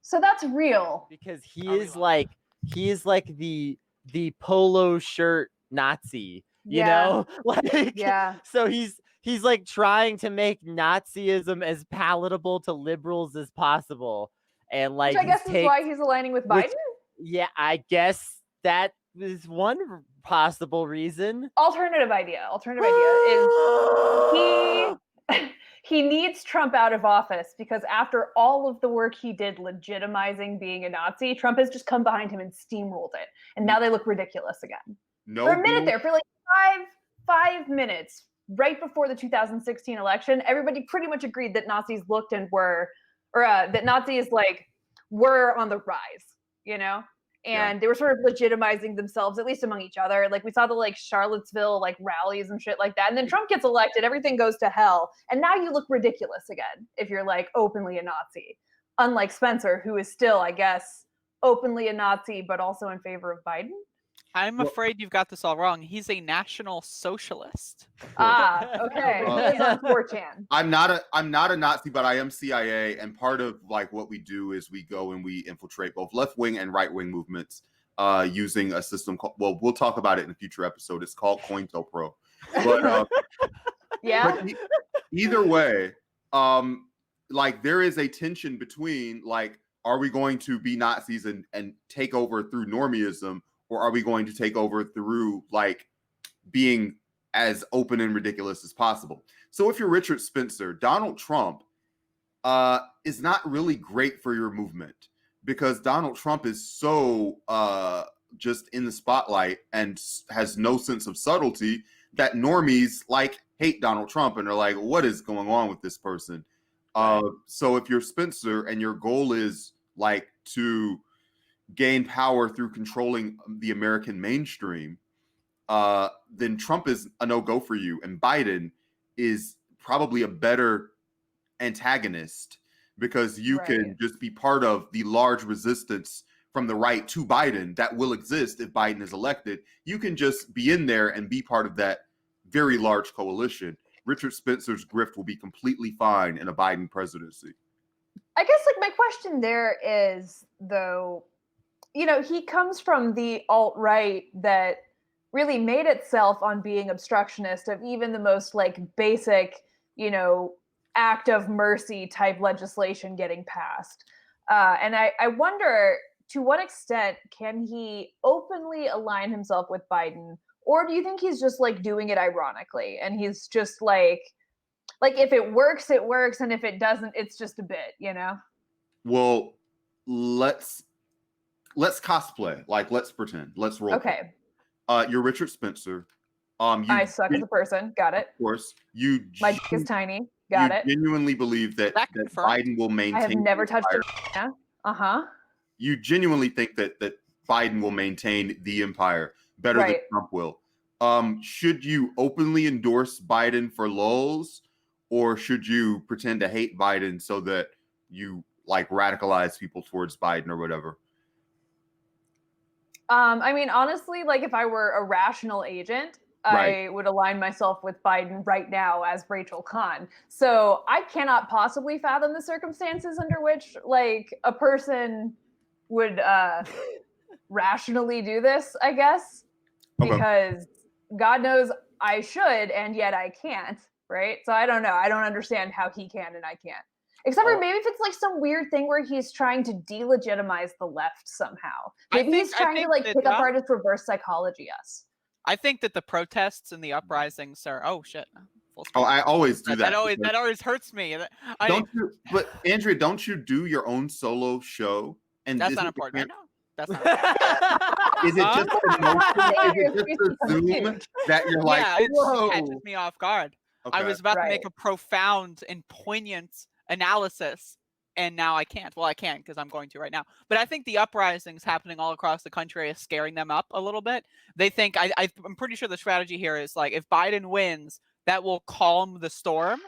So that's real. Because he is like the polo shirt Nazi, you know? Like so he's like trying to make Nazism as palatable to liberals as possible. And like which I guess is why he's aligning with Biden? Yeah, I guess that is one possible reason. Alternative idea is he needs Trump out of office because after all of the work he did legitimizing being a Nazi, Trump has just come behind him and steamrolled it. And now they look ridiculous again. For a minute there, for like five minutes, right before the 2016 election, everybody pretty much agreed that Nazis looked and were, or that Nazis like were on the rise, you know? And they were sort of legitimizing themselves, at least among each other. Like we saw the like Charlottesville like rallies and shit like that. And then Trump gets elected, everything goes to hell. And now you look ridiculous again if you're like openly a Nazi. Unlike Spencer, who is still, I guess, openly a Nazi, but also in favor of Biden. I'm afraid you've got this all wrong. He's a National Socialist. Okay. He is on 4chan. I'm not a Nazi, but I am CIA, and part of like what we do is we go and we infiltrate both left-wing and right-wing movements using a system called, well, we'll talk about it in a future episode. It's called COINTELPRO. But but either way, like there is a tension between like, are we going to be Nazis and take over through normieism, or are we going to take over through like being as open and ridiculous as possible? So if you're Richard Spencer, Donald Trump is not really great for your movement because Donald Trump is so just in the spotlight and has no sense of subtlety that normies like hate Donald Trump and are like, what is going on with this person? So if you're Spencer and your goal is like to gain power through controlling the American mainstream, then Trump is a no-go for you. And Biden is probably a better antagonist because you can just be part of the large resistance from the right to Biden that will exist if Biden is elected. You can just be in there and be part of that very large coalition. Richard Spencer's grift will be completely fine in a Biden presidency. I guess like my question there is, though, you know, he comes from the alt-right that really made itself on being obstructionist of even the most like basic, you know, act of mercy type legislation getting passed. And I wonder to what extent can he openly align himself with Biden, or do you think he's just like doing it ironically and he's just like if it works, it works, and if it doesn't, it's just a bit, you know? Well, let's cosplay. Like, let's pretend. Let's roll. Okay. You're Richard Spencer. I suck as a person. Got it. Of course. My dick is tiny. Got it. Genuinely believe that Biden will maintain. I have never touched a. You genuinely think that Biden will maintain the empire better than Trump will. Should you openly endorse Biden for lulz, or should you pretend to hate Biden so that you like radicalize people towards Biden or whatever? I mean, honestly, like if I were a rational agent, I would align myself with Biden right now as Rachel Kahn. So I cannot possibly fathom the circumstances under which like a person would rationally do this, I guess, because God knows I should, and yet I can't, right? So I don't know. I don't understand how he can and I can't. Except for maybe if it's like some weird thing where he's trying to delegitimize the left somehow. Maybe he's trying to like pick up artist reverse psychology us. I think that the protests and the uprisings are I always do that. That always hurts me. But Andrea, don't you do your own solo show? And that's not important. I know. That's not important. Is it just emotional? Is it just a Zoom that you're like, it catches me off guard. Okay. I was about to make a profound and poignant analysis, and now I can't. Well, I can't because I'm going to right now. But I think the uprisings happening all across the country is scaring them up a little bit. They think I'm pretty sure the strategy here is like if Biden wins, that will calm the storm,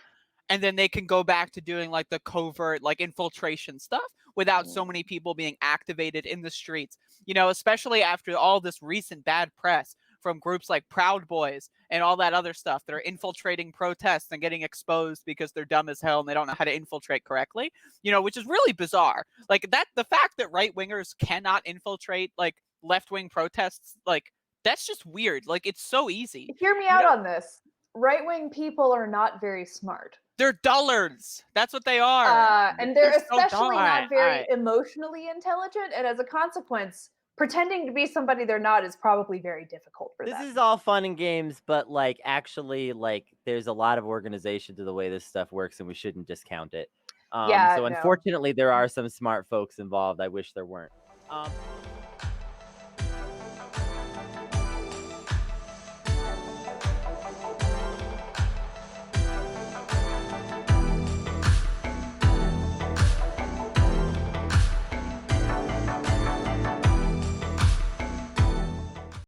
and then they can go back to doing like the covert like infiltration stuff without so many people being activated in the streets. You know, especially after all this recent bad press from groups like Proud Boys and all that other stuff that are infiltrating protests and getting exposed because they're dumb as hell and they don't know how to infiltrate correctly, you know, which is really bizarre. Like that, the fact that right-wingers cannot infiltrate like left-wing protests, like that's just weird. Like it's so easy. Hear me out on this. Right-wing people are not very smart. They're dullards. That's what they are. And they're so especially dumb. not very emotionally intelligent. And as a consequence, pretending to be somebody they're not is probably very difficult for them. This is all fun and games, but like actually, like there's a lot of organization to the way this stuff works, and we shouldn't discount it. So unfortunately, there are some smart folks involved. I wish there weren't.